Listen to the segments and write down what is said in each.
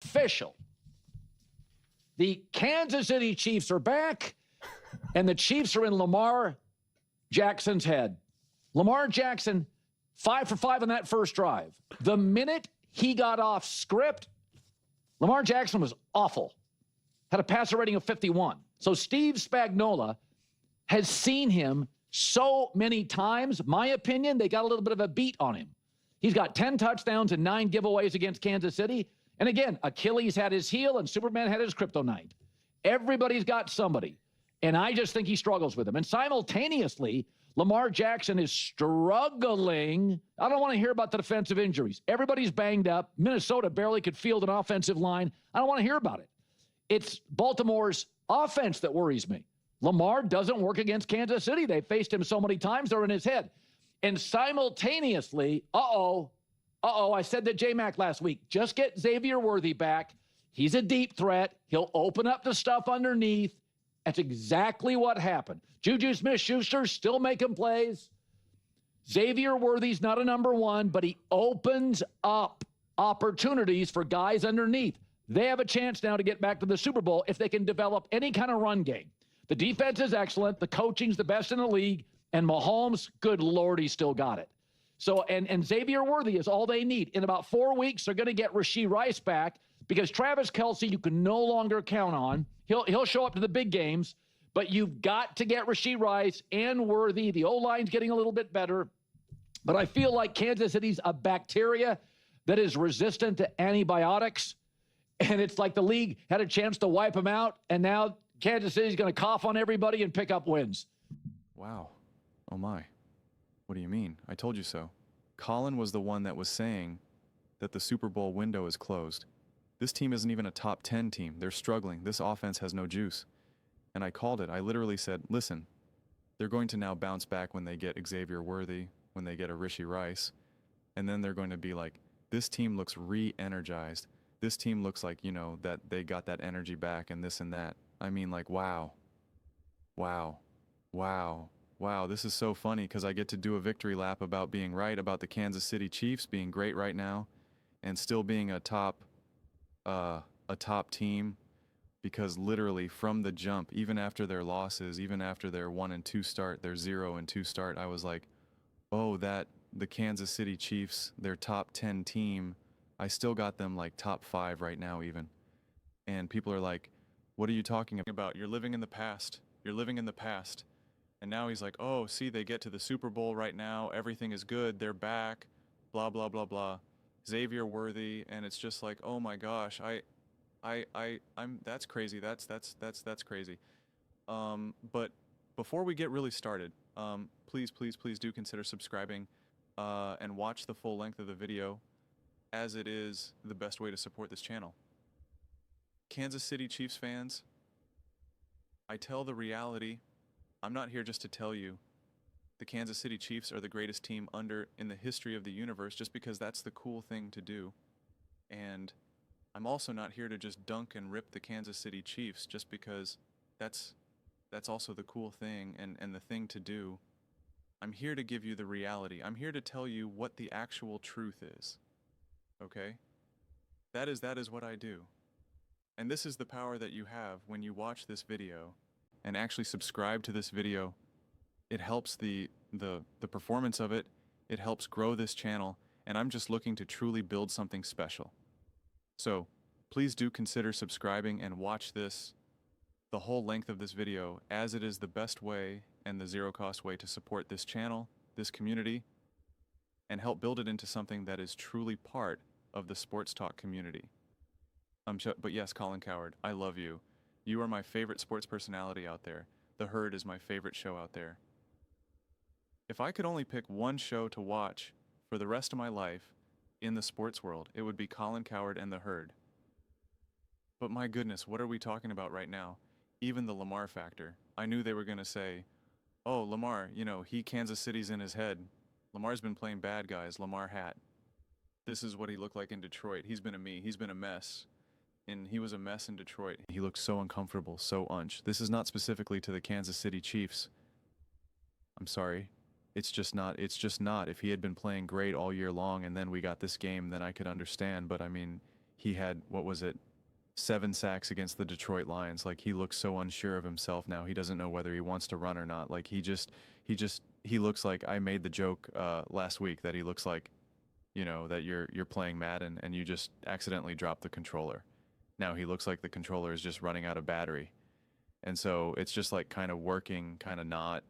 official. The Kansas City Chiefs are back, and the Chiefs are in Lamar Jackson's head. Lamar Jackson, 5 for 5 on that first drive. The minute he got off script, Lamar Jackson was awful. Had a passer rating of 51. So Steve Spagnuolo has seen him so many times. My opinion, they got a little bit of a beat on him. He's got 10 touchdowns and 9 giveaways against Kansas City. And again, Achilles had his heel and Superman had his kryptonite. Everybody's got somebody. And I just think he struggles with them. And simultaneously, Lamar Jackson is struggling. I don't want to hear about the defensive injuries. Everybody's banged up. Minnesota barely could field an offensive line. I don't want to hear about it. It's Baltimore's offense that worries me. Lamar doesn't work against Kansas City. They faced him so many times, they're in his head. And simultaneously, I said to J-Mac last week, just get Xavier Worthy back. He's a deep threat. He'll open up the stuff underneath. That's exactly what happened. Juju Smith-Schuster's still making plays. Xavier Worthy's not a number one, but he opens up opportunities for guys underneath. They have a chance now to get back to the Super Bowl if they can develop any kind of run game. The defense is excellent. The coaching's the best in the league. And Mahomes, good Lord, he still got it. So, and Xavier Worthy is all they need. In about 4 weeks, they're going to get Rashee Rice back because Travis Kelce you can no longer count on. He'll show up to the big games, but you've got to get Rashee Rice and Worthy. The O-line's getting a little bit better. But I feel like Kansas City's a bacteria that is resistant to antibiotics. And it's like the league had a chance to wipe them out, and now Kansas City's going to cough on everybody and pick up wins. Wow. Oh, my. What do you mean? I told you so. Colin was the one that was saying that the Super Bowl window is closed. This team isn't even a top 10 team. They're struggling. This offense has no juice. And I called it. I literally said, listen, they're going to now bounce back when they get Xavier Worthy, when they get a Rashee Rice. And then they're going to be like, this team looks re-energized. This team looks like, you know, that they got that energy back and this and that. I mean, like, wow. Wow. Wow. Wow, this is so funny because I get to do a victory lap about being right about the Kansas City Chiefs being great right now and still being a top team, because literally from the jump, even after their losses, even after their 1-2 start, their 0-2 start, I was like, oh, that the Kansas City Chiefs, their top 10 team, I still got them like top 5 right now even. And people are like, what are you talking about? You're living in the past. You're living in the past. And now he's like, oh, see, they get to the Super Bowl right now. Everything is good. They're back. Blah, blah, blah, blah. Xavier Worthy. And it's just like, oh my gosh, I'm that's crazy. That's crazy. But before we get really started, please do consider subscribing and watch the full length of the video, as it is the best way to support this channel. Kansas City Chiefs fans, I tell the reality. I'm not here just to tell you the Kansas City Chiefs are the greatest team in the history of the universe just because that's the cool thing to do. And I'm also not here to just dunk and rip the Kansas City Chiefs just because that's also the cool thing and the thing to do. I'm here to give you the reality. I'm here to tell you what the actual truth is. Okay? That is what I do. And this is the power that you have when you watch this video and actually subscribe to this video. It helps the performance of it. It helps grow this channel, and I'm just looking to truly build something special. So please do consider subscribing and watch this, the whole length of this video, as it is the best way and the zero-cost way to support this channel, this community, and help build it into something that is truly part of the sports talk community. But yes, Colin Cowherd, I love you. You are my favorite sports personality out there. The Herd is my favorite show out there. If I could only pick one show to watch for the rest of my life in the sports world, it would be Colin Cowherd and The Herd. But my goodness, what are we talking about right now? Even the Lamar factor. I knew they were going to say, oh, Lamar, you know, Kansas City's in his head. Lamar's been playing bad guys. Lamar hat. This is what he looked like in Detroit. He's been a mess. And he was a mess in Detroit. He looked so uncomfortable, so unch. This is not specifically to the Kansas City Chiefs. I'm sorry. It's just not. If he had been playing great all year long and then we got this game, then I could understand. But I mean, he had, what was it, 7 sacks against the Detroit Lions. Like, he looks so unsure of himself now. He doesn't know whether he wants to run or not. Like, he looks like, I made the joke last week that he looks like, you know, that you're playing Madden and you just accidentally dropped the controller. Now he looks like the controller is just running out of battery. And so it's just like kind of working, kind of not.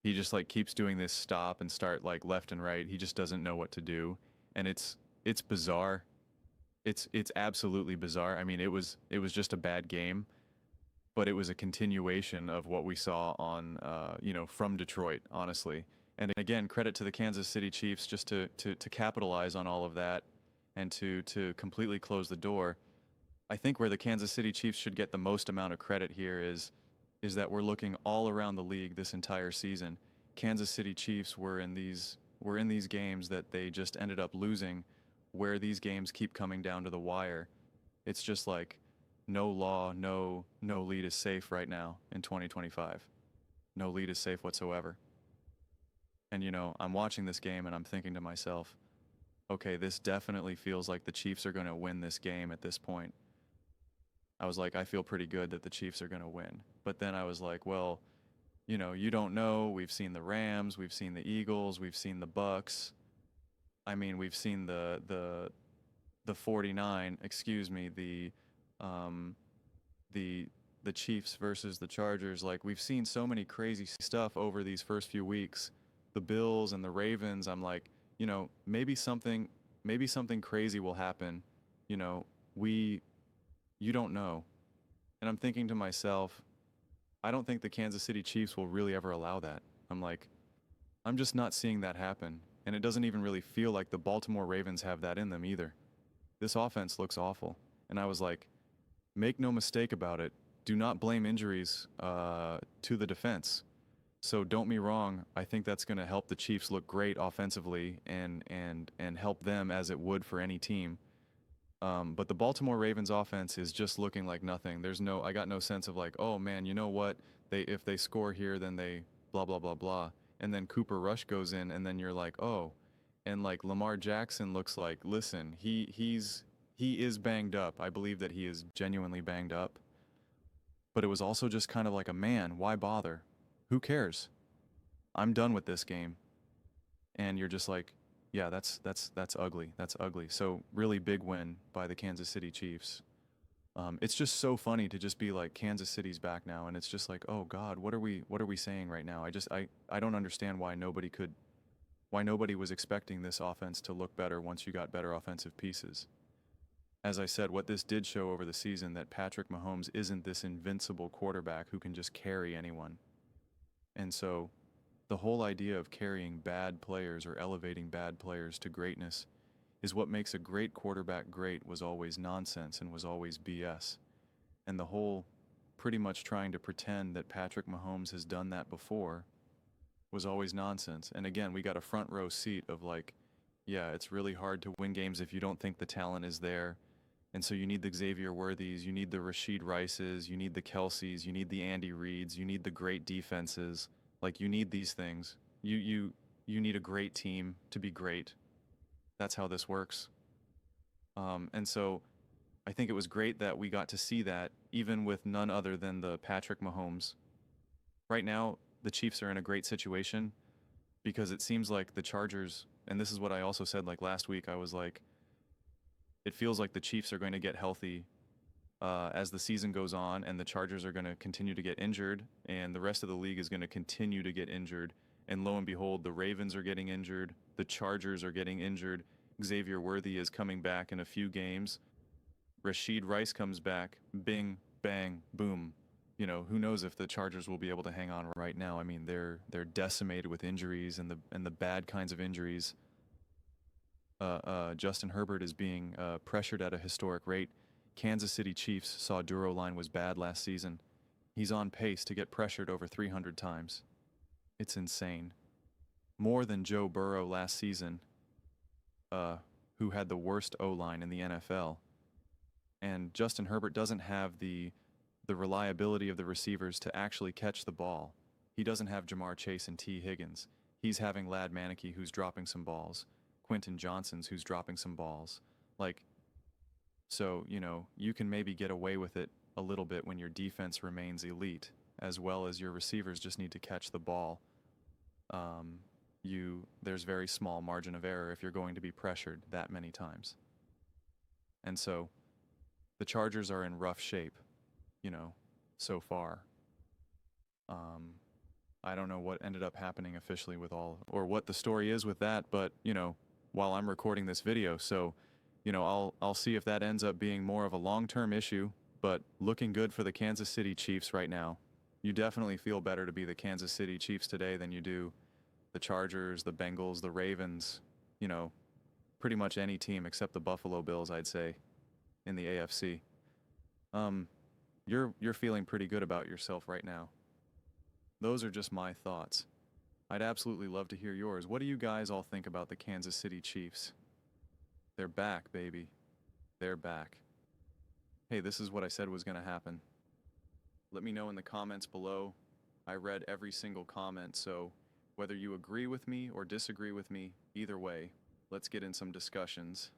He just like keeps doing this stop and start like left and right. He just doesn't know what to do. And it's bizarre. It's absolutely bizarre. I mean, it was just a bad game, but it was a continuation of what we saw on you know, from Detroit, honestly. And again, credit to the Kansas City Chiefs just to capitalize on all of that and to completely close the door. I think where the Kansas City Chiefs should get the most amount of credit here is that we're looking all around the league this entire season. Kansas City Chiefs were in these games that they just ended up losing, where these games keep coming down to the wire. It's just like no law, no lead is safe right now in 2025. No lead is safe whatsoever. And you know, I'm watching this game and I'm thinking to myself, okay, this definitely feels like the Chiefs are going to win this game at this point. I was like, I feel pretty good that the Chiefs are going to win. But then I was like, well, you know, you don't know. We've seen the Rams, we've seen the Eagles, we've seen the Bucks. I mean, we've seen the 49, excuse me, the Chiefs versus the Chargers. Like, we've seen so many crazy stuff over these first few weeks. The Bills and the Ravens, I'm like, you know, maybe something crazy will happen. You know, you don't know. And I'm thinking to myself, I don't think the Kansas City Chiefs will really ever allow that. I'm like, I'm just not seeing that happen. And it doesn't even really feel like the Baltimore Ravens have that in them either. This offense looks awful. And I was like, make no mistake about it. Do not blame injuries to the defense. So don't be wrong. I think that's going to help the Chiefs look great offensively and help them as it would for any team. But the Baltimore Ravens offense is just looking like nothing. I got no sense of like, oh man, you know what? If they score here, then they blah, blah, blah, blah. And then Cooper Rush goes in and then you're like, oh, and like Lamar Jackson looks like, listen, he is banged up. I believe that he is genuinely banged up, but it was also just kind of like a man, why bother? Who cares? I'm done with this game. And you're just like, yeah, that's ugly. That's ugly. So really big win by the Kansas City Chiefs. It's just so funny to just be like, Kansas City's back now, and it's just like, oh God, what are we saying right now? I don't understand why nobody was expecting this offense to look better once you got better offensive pieces. As I said, what this did show over the season, that Patrick Mahomes isn't this invincible quarterback who can just carry anyone. And so the whole idea of carrying bad players or elevating bad players to greatness is what makes a great quarterback great was always nonsense and was always BS. And the whole pretty much trying to pretend that Patrick Mahomes has done that before was always nonsense. And again, we got a front row seat of like, yeah, it's really hard to win games if you don't think the talent is there. And so you need the Xavier Worthies, you need the Rashid Rices, you need the Kelseys, you need the Andy Reids, you need the great defenses. Like, you need these things. You need a great team to be great. That's how this works. And so I think it was great that we got to see that, even with none other than the Patrick Mahomes. Right now, the Chiefs are in a great situation because it seems like the Chargers, and this is what I also said like last week, I was like, it feels like the Chiefs are going to get healthy as the season goes on, and the Chargers are going to continue to get injured, and the rest of the league is going to continue to get injured. And lo and behold, the Ravens are getting injured, the Chargers are getting injured, Xavier Worthy is coming back in a few games, Rashid Rice comes back, bing, bang, boom. You know, who knows if the Chargers will be able to hang on right now. I mean, they're decimated with injuries and the bad kinds of injuries. Justin Herbert is being pressured at a historic rate. Kansas City Chiefs saw Duro line was bad last season. He's on pace to get pressured over 300 times. It's insane. More than Joe Burrow last season, who had the worst O-line in the NFL. And Justin Herbert doesn't have the reliability of the receivers to actually catch the ball. He doesn't have Jamar Chase and T. Higgins. He's having Lad Maneke, who's dropping some balls. Quentin Johnson's, who's dropping some balls. Like, So, you can maybe get away with it a little bit when your defense remains elite, as well as your receivers just need to catch the ball. There's very small margin of error if you're going to be pressured that many times. And so the Chargers are in rough shape, so far. I don't know what ended up happening officially with or what the story is with that, but, while I'm recording this video, so, I'll see if that ends up being more of a long-term issue, but looking good for the Kansas City Chiefs right now. You definitely feel better to be the Kansas City Chiefs today than you do the Chargers, the Bengals, the Ravens, pretty much any team except the Buffalo Bills, I'd say, in the AFC. You're feeling pretty good about yourself right now. Those are just my thoughts. I'd absolutely love to hear yours. What do you guys all think about the Kansas City Chiefs? They're back, baby. They're back. Hey, this is what I said was going to happen. Let me know in the comments below. I read every single comment, so whether you agree with me or disagree with me, either way, let's get in some discussions.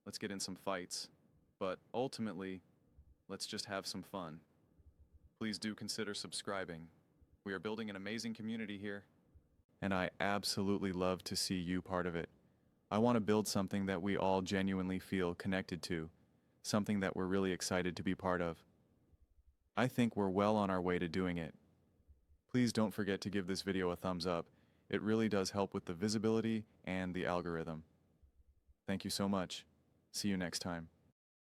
Let's get in some fights. But ultimately, let's just have some fun. Please do consider subscribing. We are building an amazing community here, and I absolutely love to see you part of it. I want to build something that we all genuinely feel connected to, something that we're really excited to be part of. I think we're well on our way to doing it. Please don't forget to give this video a thumbs up. It really does help with the visibility and the algorithm. Thank you so much. See you next time.